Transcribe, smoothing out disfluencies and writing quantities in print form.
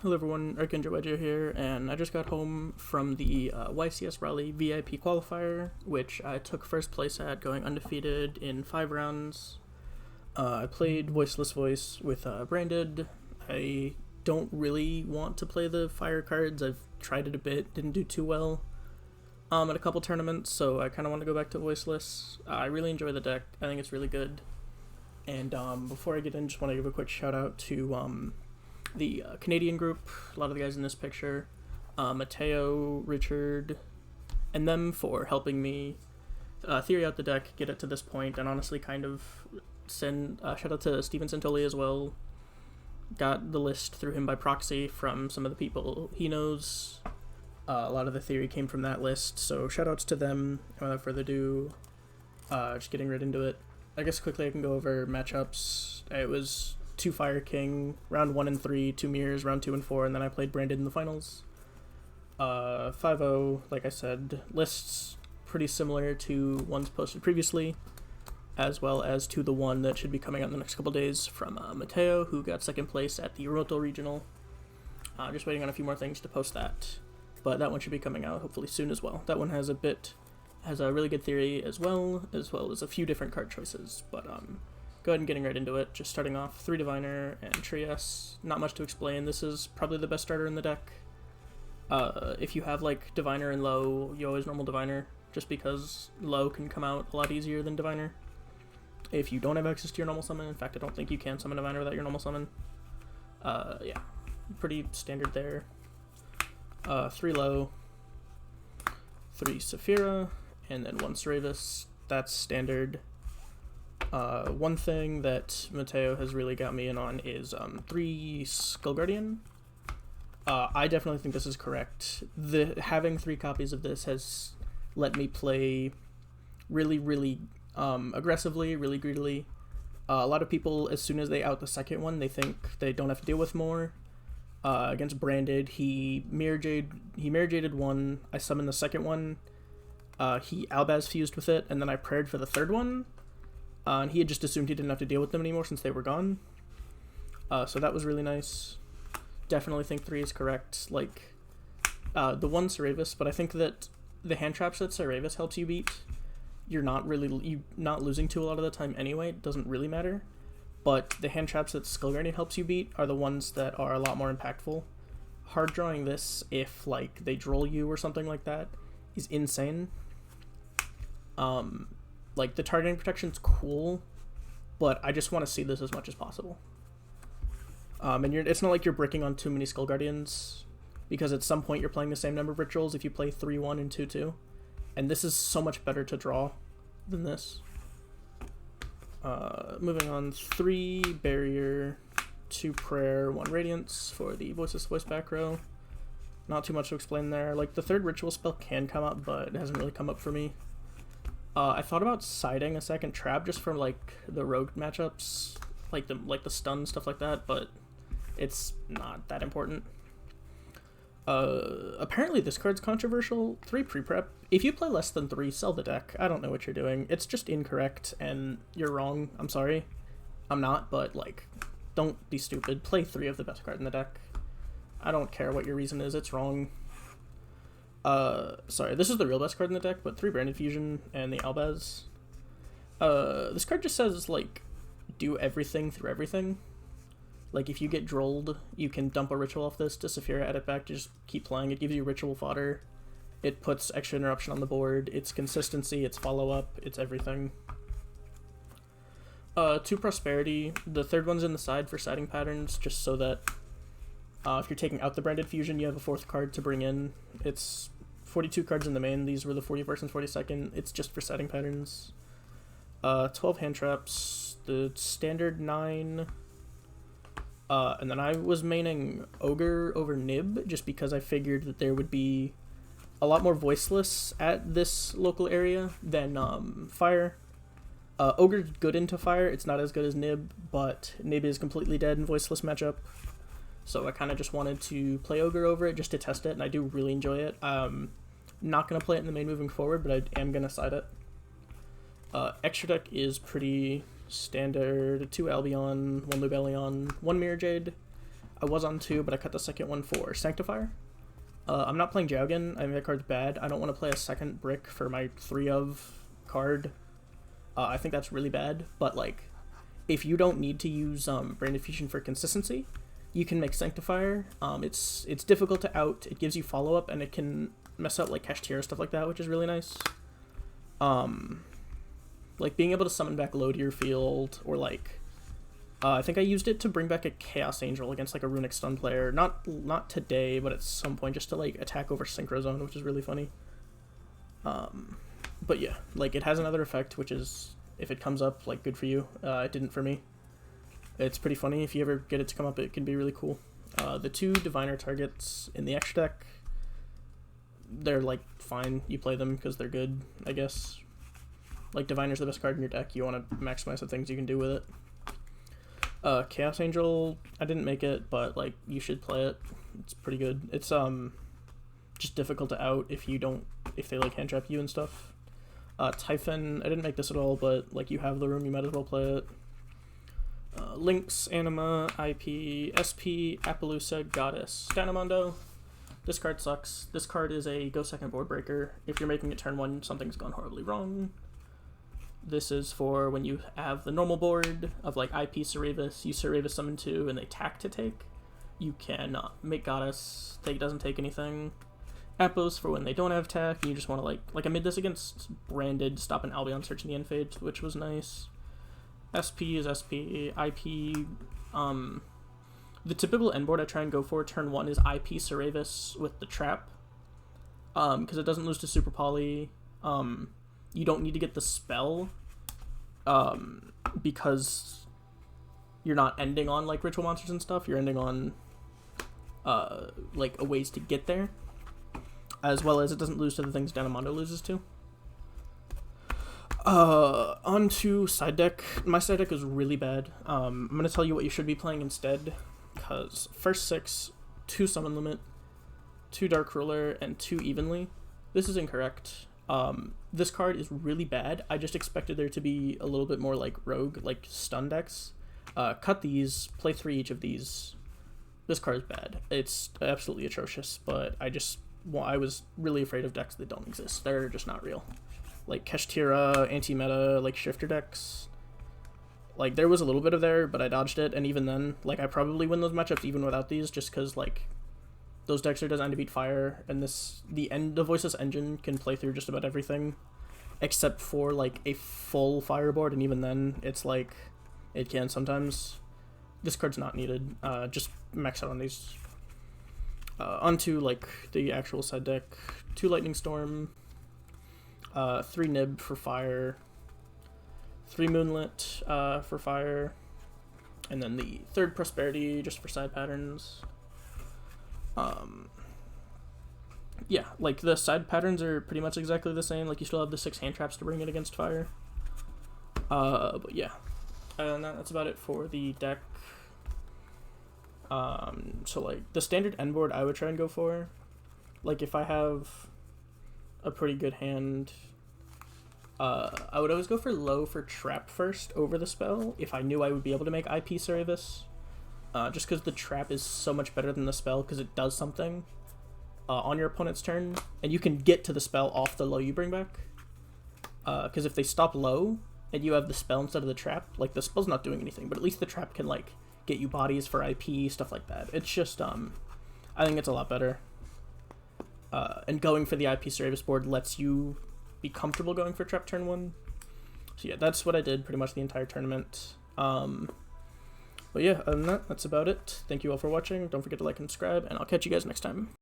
Hello everyone, Archangel here, and I just got home from the YCS Raleigh VIP qualifier, which I took first place at, going undefeated in 5 rounds. I played voiceless voice with Branded. I don't really want to play the fire cards. I've tried it a bit, didn't do too well at a couple tournaments, so I kind of want to go back to voiceless. I really enjoy the deck. I think it's really good. And before I get in, just want to give a quick shout out to the Canadian group, a lot of the guys in this picture, Mateo, Richard, and them for helping me theory out the deck, get it to this point, and honestly kind of send shout out to Steven Santoli as well. Got the list through him by proxy from some of the people he knows. A lot of the theory came from that list, so shout outs to them. And without further ado, just getting right into it. I guess quickly I can go over matchups. It was 2 Fire King, round 1 and 3, 2 Mirrors, round 2 and 4, and then I played Branded in the finals. 5-0, like I said, lists pretty similar to ones posted previously, as well as to the one that should be coming out in the next couple days from Mateo, who got second place at the Roto Regional. Just waiting on a few more things to post that, but that one should be coming out hopefully soon as well. That one has a really good theory as well as a few different card choices, but go ahead and getting right into it. Just starting off, 3 Diviner and Trias. Not much to explain. This is probably the best starter in the deck. If you have like Diviner and Low, you always normal Diviner, just because Low can come out a lot easier than Diviner. If you don't have access to your normal summon, in fact I don't think you can summon Diviner without your normal summon. Yeah, pretty standard there. 3 Low, 3 Saphira, and then 1 Seravis. That's standard. One thing that Mateo has really got me in on is 3 Skull Guardian. I definitely think this is correct. Having 3 copies of this has let me play really aggressively, really greedily. A lot of people, as soon as they out the second one, they think they don't have to deal with more. Against Branded, he Mirror Jaded one. I summoned the second one. He Albaz fused with it, and then I prayed for the third one. And he had just assumed he didn't have to deal with them anymore since they were gone. So that was really nice. Definitely think 3 is correct. Like, the 1 Seravis, but I think that the hand traps that Seravis helps you beat, you're not losing to a lot of the time anyway. It doesn't really matter. But the hand traps that Skull Guardian helps you beat are the ones that are a lot more impactful. Hard drawing this, if like they droll you or something like that, is insane. Like, the targeting protection's cool, but I just want to see this as much as possible. And it's not like you're bricking on too many Skull Guardians, because at some point you're playing the same number of rituals if you play 3-1 and 2-2. And this is so much better to draw than this. Moving on, 3 Barrier, 2 Prayer, 1 Radiance for the Voiceless Voice back row. Not too much to explain there. Like, the 3rd ritual spell can come up, but it hasn't really come up for me. I thought about siding a second trap just for like the rogue matchups, like the stun stuff like that, but it's not that important. Apparently this card's controversial. 3 pre-prep. If you play less than 3, sell the deck. I don't know what you're doing. It's just incorrect, and you're wrong. I'm sorry. I'm not, but like, don't be stupid. Play 3 of the best card in the deck. I don't care what your reason is. It's wrong. Sorry, this is the real best card in the deck, but 3 Branded Fusion and the Albaz. This card just says, like, do everything through everything. Like, if you get drolled, you can dump a ritual off this to Saphira, add it back to just keep playing. It gives you ritual fodder. It puts extra interruption on the board. It's consistency, it's follow-up, it's everything. 2 Prosperity. The 3rd one's in the side for siding patterns, just so that if you're taking out the Branded Fusion, you have a 4th card to bring in. It's 42 cards in the main. These were the 41st and 42nd. It's just for setting patterns. 12 hand traps. The standard 9. And then I was maining Ogre over Nib, just because I figured that there would be a lot more voiceless at this local area than Fire. Ogre's good into Fire. It's not as good as Nib, but Nib is completely dead in voiceless matchup. So I kind of just wanted to play Ogre over it just to test it, and I do really enjoy it. Not going to play it in the main moving forward, but I am going to side it. Extra deck is pretty standard. 2 Albion, 1 Lubellion, 1 Mirror Jade. I was on 2, but I cut the second one for Sanctifier. I'm not playing Jowgen. I mean, that card's bad. I don't want to play a second brick for my 3 of card. I think that's really bad, but like, if you don't need to use Branded Fusion for consistency, you can make Sanctifier. It's difficult to out, it gives you follow-up, and it can mess out like Kashtira, stuff like that, which is really nice. Like being able to summon back low to your field, or like, I think I used it to bring back a Chaos Angel against like a Runic Stun player. Not today, but at some point, just to like attack over Synchro Zone, which is really funny. But yeah, like it has another effect, which is, if it comes up, like good for you. It didn't for me. It's pretty funny. If you ever get it to come up, it can be really cool. The 2 Diviner targets in the extra deck, they're like fine. You play them because they're good, I guess. Like Diviner's the best card in your deck. You want to maximize the things you can do with it. Chaos Angel, I didn't make it, but like you should play it. It's pretty good. It's just difficult to out if they like hand trap you and stuff. Typhon, I didn't make this at all, but like you have the room, you might as well play it. Lynx, Anima, IP, SP, Appaloosa, Goddess, Stanamondo. This card sucks. This card is a go second board breaker. If you're making it turn 1, something's gone horribly wrong. This is for when you have the normal board of like IP Cerevis, you Cerevis summon 2, and they tack to take. You can make Goddess, doesn't take anything. Appos for when they don't have tack, you just want to like I made this against Branded, stop an Albion search in the end phase, which was nice. SP is SP, IP, the typical end board I try and go for turn 1 is IP Cerevis with the trap, because it doesn't lose to Super Poly. You don't need to get the spell, because you're not ending on like ritual monsters and stuff, you're ending on like a ways to get there, as well as it doesn't lose to the things Danamondo loses to. On to side deck. My side deck is really bad. I'm going to tell you what you should be playing instead, because first 6, 2 Summon Limit, 2 Dark Ruler, and 2 Evenly. This is incorrect. This card is really bad. I just expected there to be a little bit more like rogue, like stun decks. Cut these, play 3 each of these. This card is bad. It's absolutely atrocious, but I was really afraid of decks that don't exist. They're just not real. Like Kashtira, anti-meta, like shifter decks. Like there was a little bit of there, but I dodged it, and even then, like I probably win those matchups even without these, just because like those decks are designed to beat fire, and the voiceless engine can play through just about everything, except for like a full fireboard, and even then, it's like it can sometimes. This card's not needed. Just max out on these. Onto like the actual side deck. 2 Lightning Storm, 3 Nib for fire, 3 Moonlit for fire, and then the 3rd Prosperity just for side patterns. Yeah, like the side patterns are pretty much exactly the same. Like you still have the 6 hand traps to bring it against fire. But yeah, and that's about it for the deck. So like the standard end board I would try and go for, like if I have a pretty good hand, I would always go for low for trap first over the spell if I knew I would be able to make IP Cerevis, just because the trap is so much better than the spell, because it does something on your opponent's turn, and you can get to the spell off the low you bring back, because if they stop low and you have the spell instead of the trap, like the spell's not doing anything, but at least the trap can like get you bodies for IP, stuff like that. It's just I think it's a lot better, and going for the IP Cerevis board lets you be comfortable going for trap turn 1. So yeah, that's what I did pretty much the entire tournament. But yeah, other than that, that's about it. Thank you all for watching. Don't forget to like and subscribe, and I'll catch you guys next time.